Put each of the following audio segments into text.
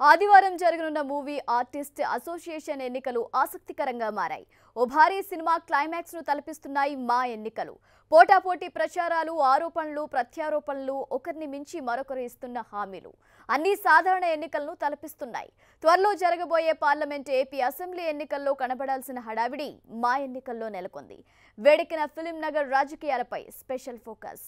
ఆదివారం జరగనున్న movie artist association ఎన్నికలు ఆసక్తికరంగా మారాయి. ఓ భారీ సినిమా క్లైమాక్స్ ను తలపిస్తున్నాయి మా ఎన్నికలు. పోటాపోటీ ప్రచారాలు, ఆరోపణలు, ప్రత్యారోపణలు, ఒకరిని మించి మరొకరు ఇస్తున్న హామీలు అన్ని సాధారణ ఎన్నికలను తలపిస్తున్నాయి. త్వరలో జరగబోయే పార్లమెంట్, ఏపీ అసెంబ్లీ ఎన్నికల్లో కనబడాల్సిన హడావిడి మా ఎన్నికల్లో నెలకొంది. వేడెక్కిన ఫిలిం నగర్ రాజకీయాలపై special focus.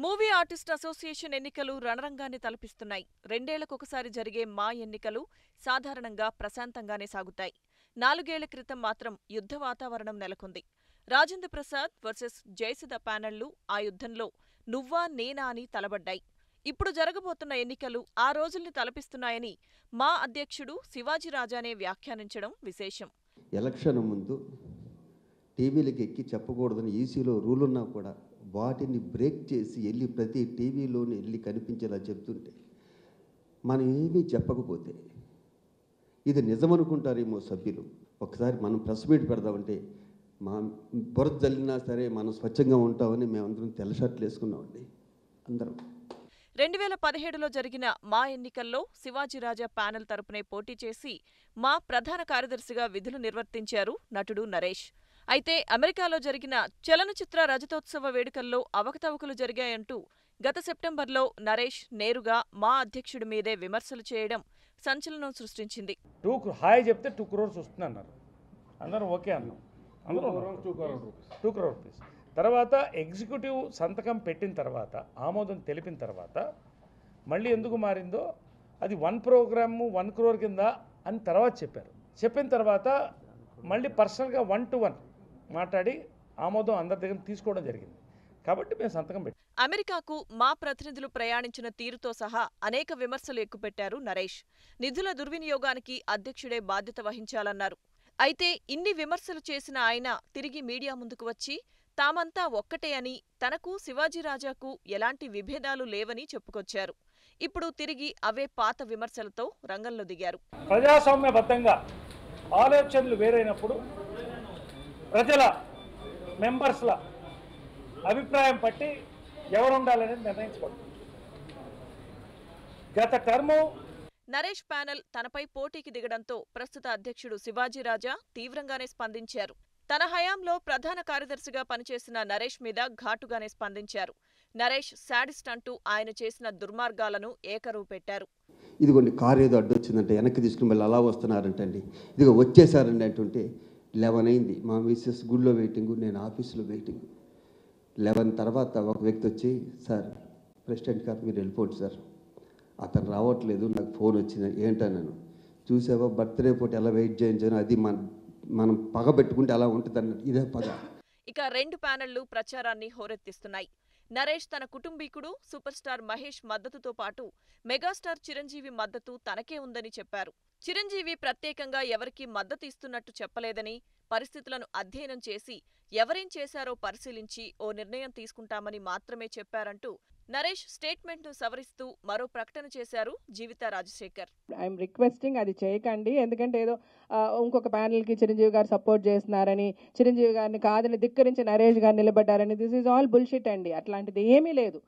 Movie artist association ఎన్నికలు రణరంగాన్ని తలపిస్తున్నాయి. రెండేళ్లకొకసారి జరిగే మా ఎన్నికలు సాధారణంగా ప్రశాంతంగానే సాగుతాయి. 4 ఏళ్ల క్రితం మాత్రం యుద్ధ వాతావరణం నెలకొంది. రాజేంద్ర ప్రసాద్ వర్సెస్ జయసుధ ప్యానెళ్లు ఆ యుద్ధంలో నువ్వా నేనా అని తలబడ్డాయి. ఇప్పుడు జరగబోతున్న ఎన్నికలు ఆ రోజుల్ని తలపిస్తున్నాయని మా అధ్యక్షుడు శివాజీ రాజానే వ్యాఖ్యానించడం విశేషం. ఎలక్షన్ ముందు టీవీలకు ఎక్కి చెప్పకూడదని ఈసీలో రూల్ ఉన్నా కూడా వాటిని బ్రేక్ చేసి వెళ్ళి ప్రతి టీవీలోని వెళ్ళి కనిపించేలా చెప్తుంటే మనం ఏమీ చెప్పకపోతే ఇది నిజమనుకుంటారేమో సభ్యులు. ఒకసారి మనం ప్రెస్ మీట్ పెడదామంటే మా బురద జల్లినా సరే మనం స్వచ్ఛంగా ఉంటామని మేమందరం తెల్ల షర్ట్లు వేసుకున్నామండి అందరం. 2017లో జరిగిన మా ఎన్నికల్లో శివాజీరాజా ప్యానెల్ తరపునే పోటీ చేసి మా ప్రధాన కార్యదర్శిగా విధులు నిర్వర్తించారు నటుడు నరేష్. అయితే అమెరికాలో జరిగిన చలనచిత్ర రజతోత్సవ వేడుకల్లో అవకతవకలు జరిగాయంటూ గత సెప్టెంబర్లో నరేష్ నేరుగా మా అధ్యక్షుడి మీదే విమర్శలు చేయడం సంచలనం సృష్టించింది. హాయ్ చెప్తే 2 crores వస్తుందన్నారు. అందరూ ఓకే అన్నాం. అందరూ 2 crore రూపీస్. తర్వాత ఎగ్జిక్యూటివ్ సంతకం పెట్టిన తర్వాత, ఆమోదం తెలిపిన తర్వాత మళ్ళీ ఎందుకు మారిందో అది 1 ప్రోగ్రాము 1 crore కింద అని తర్వాత చెప్పారు. చెప్పిన తర్వాత మళ్ళీ పర్సనల్గా 1-to-1 మాట్లాడి ఆమోదం అందరి దగ్గర తీసుకోవడం జరిగింది. కాబట్టి మేము సంతకం పెట్టాం. అమెరికాకు మా ప్రతినిధులు ప్రయాణించిన తీరుతో సహా అనేక విమర్శలు ఎక్కుపెట్టారు నరేష్. నిధుల దుర్వినియోగానికి అధ్యక్షుడే బాధ్యత వహించాలన్నారు. అయితే ఇన్ని విమర్శలు చేసిన ఆయన తిరిగి మీడియా ముందుకు వచ్చి తామంతా ఒక్కటే అని, తనకు శివాజీరాజాకు ఎలాంటి విభేదాలు లేవని చెప్పుకొచ్చారు. ఇప్పుడు తిరిగి అవే పాత విమర్శలతో రంగంలో దిగారు. ప్రజాస్వామ్యబద్ధంగా ఆలోచనలు వేరైనప్పుడు ప్రజల మెంబర్స్ల అభిప్రాయం పట్టి ఎవరు ఉండాలనేది నిర్ణయించుకోండి. గత టర్ము నరేష్ ప్యానెల్ తనపై పోటీకి దిగడంతో ప్రస్తుత అధ్యక్షుడు శివాజీరాజా తీవ్రంగానే స్పందించారు. తన హయాంలో ప్రధాన కార్యదర్శిగా పనిచేసిన నరేష్ మీద ఘాటుగానే స్పందించారు. నరేష్ శాడిస్ట్ అంటూ ఆయన చేసిన దుర్మార్గాలను ఏకరువు పెట్టారు. ఇదిగోండి కారు ఏదో అడ్డొచ్చిందంటే వెనక్కి తీసుకుని మళ్ళీ అలా వస్తున్నారంటండి, ఇదిగో వచ్చేసారండి అంటుంటే 11 అయింది. మా మిస్సెస్ గుడిలో వెయిటింగు, నేను ఆఫీసులో వెయిటింగు. 11 తర్వాత ఒక వ్యక్తి వచ్చి, సార్ ప్రెసిడెంట్ గారు మీరు వెళ్ళిపోండి సార్, అతను రావట్లేదు, నాకు ఫోన్ వచ్చింది. ఏంటన్నాను, చూసావా బర్త్డే పూట ఎలా వెయిట్ చేయించాను, అది మనం పగ పెట్టుకుంటే అలా ఉంటుంది అన్నట్టు, ఇదే పగ. ఇక 2 ప్యానెళ్లు ప్రచారాన్ని హోరెత్తిస్తున్నాయి. నరేష్ తన కుటుంబీకుడు సూపర్ స్టార్ మహేష్ మద్దతుతో పాటు మెగాస్టార్ చిరంజీవి మద్దతు తనకే ఉందని చెప్పారు. చిరంజీవి ప్రత్యేకంగా ఎవరికీ మద్దతు ఇస్తున్నట్టు చెప్పలేదని, పరిస్థితులను అధ్యయనం చేసి ఎవరేం చేశారో పరిశీలించి ఓ నిర్ణయం తీసుకుంటామని మాత్రమే చెప్పారంటూ నరేష్ స్టేట్మెంట్ను సవరిస్తూ మరో ప్రకటన చేశారు జీవిత రాజశేఖర్. ఐఎమ్ రిక్వెస్టింగ్ అది చేయకండి, ఎందుకంటే ఏదో ఇంకొక ప్యానెల్కి చిరంజీవి గారు సపోర్ట్ చేస్తున్నారని, చిరంజీవి గారిని కాదని ధిక్కరించి నరేష్ గారు నిలబడ్డారని, దిస్ ఈజ్ ఆల్ బుల్షిట్ అండి. అట్లాంటిది ఏమీ లేదు.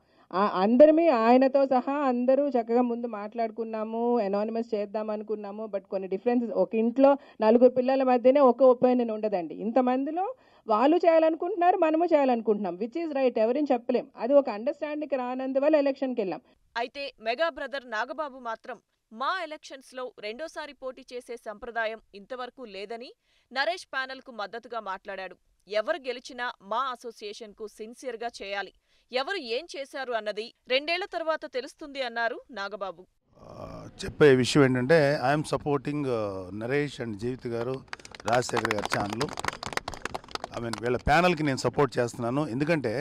అందరిమీ ఆయనతో సహా అందరూ చక్కగా ముందు మాట్లాడుకున్నాము, ఎనానిమస్ చేద్దాం అనుకున్నాము. బట్ కొన్ని డిఫరెన్సెస్, ఒక ఇంట్లో 4 పిల్లల మధ్యనే ఒక ఒపీనియన్ ఉండదండి. ఇంతమందిలో వాళ్ళు చేయాలనుకుంటున్నారు, మనము చేయాలనుకుంటున్నాం, విచ్ ఈజ్ రైట్, ఎవరిని చెప్పలేం. అది ఒక అండర్స్టాండింగ్ రానందువల్ల ఎలక్షన్కి వెళ్ళాం. అయితే మెగా బ్రదర్ నాగబాబు మాత్రం మా ఎలక్షన్స్లో రెండోసారి పోటీ చేసే సంప్రదాయం ఇంతవరకు లేదని నరేష్ ప్యానెల్కు మద్దతుగా మాట్లాడాడు. ఎవరు గెలిచినా మా అసోసియేషన్కు సిన్సియర్గా చేయాలి, ఎవరు ఏం చేశారు అన్నది 2 ఏళ్ల తర్వాత తెలుస్తుంది అన్నారు నాగబాబు. చెప్పే విషయం ఏంటంటే, ఐఎమ్ సపోర్టింగ్ నరేష్ అండ్ జీవిత గారు, రాజశేఖర్ గారి ఛానల్. వీళ్ళ ప్యానల్కి నేను సపోర్ట్ చేస్తున్నాను. ఎందుకంటే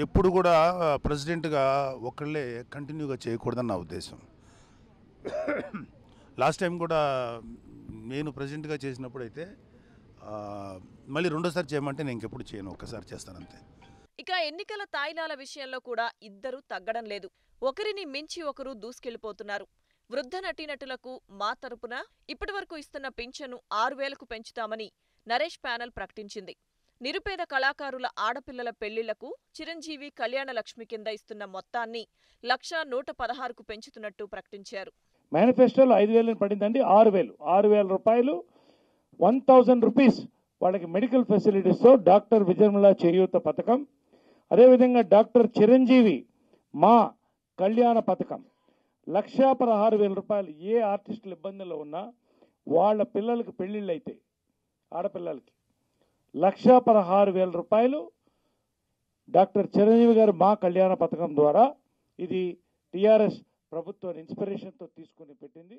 ఎప్పుడు కూడా ప్రెసిడెంట్గా ఒకళ్ళే కంటిన్యూగా చేయకూడదని నా ఉద్దేశం. లాస్ట్ టైం కూడా నేను ప్రెసిడెంట్గా చేసినప్పుడు అయితే మళ్ళీ రెండోసారి చేయమంటే నేను ఇంకెప్పుడు చేయను, ఒక్కసారి చేస్తానంతే. ఇక ఎన్నికల తాయిలాల విషయంలో కూడా ఇద్దరు తగ్గడం లేదు. ఒకరిని మించి ఒకరు దూసుకెళ్లిపోతున్నారు. వృద్ధ నటీనటులకు మా తరపున ఇప్పటివరకు ఇస్తున్న పింఛను 6,000కు పెంచుతామని నరేష్ ప్యానెల్ ప్రకటించింది. నిరుపేద కళాకారుల ఆడపిల్లల పెళ్లిళ్లకు చిరంజీవి కళ్యాణ లక్ష్మి కింద ఇస్తున్న మొత్తాన్ని 1,116కు పెంచుతున్నట్టు ప్రకటించారు. మేనిఫెస్టోలో 5,000 పడిందండి. 6,000 రూపాయలు 1,000 రూపీస్ వాళ్ళకి మెడికల్ ఫెసిలిటీస్తో డాక్టర్ విజయనిర్మల చేయూత పథకం, అదేవిధంగా డాక్టర్ చిరంజీవి మా కళ్యాణ పథకం 1,16,000 రూపాయలు. ఏ ఆర్టిస్టులు ఇబ్బందుల్లో ఉన్నా వాళ్ళ పిల్లలకి పెళ్లిళ్ళు అయితే ఆడపిల్లలకి 1,16,000 రూపాయలు డాక్టర్ చిరంజీవి గారు మా కళ్యాణ పథకం ద్వారా ఇది టిఆర్ఎస్ ప్రభుత్వం ఇన్స్పిరేషన్తో తీసుకుని పెట్టింది.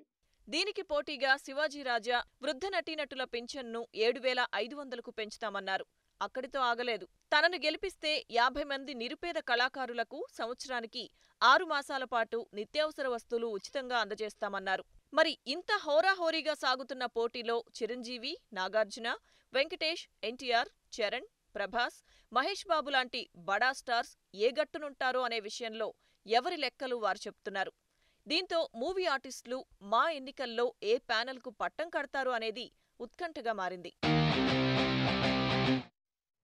దీనికి పోటీగా శివాజీ రాజా వృద్ధ నటీనటుల పింఛన్ను 7,500కు పెంచుతామన్నారు. అక్కడితో ఆగలేదు. తనను గెలిపిస్తే 50 మంది నిరుపేద కళాకారులకు సంవత్సరానికి 6 మాసాల పాటు నిత్యావసర వస్తువులు ఉచితంగా అందజేస్తామన్నారు. మరి ఇంత హోరాహోరీగా సాగుతున్న పోటీలో చిరంజీవి, నాగార్జున, వెంకటేష్, ఎన్టీఆర్, చరణ్, ప్రభాస్, మహేష్ బాబు లాంటి బడా స్టార్స్ ఏ గట్టునుంటారో అనే విషయంలో ఎవరి లెక్కలు వారు చెప్తున్నారు. దీంతో మూవీ ఆర్టిస్టులు మా ఎన్నికల్లో ఏ ప్యానెల్కు పట్టం కడతారు అనేది ఉత్కంఠగా మారింది.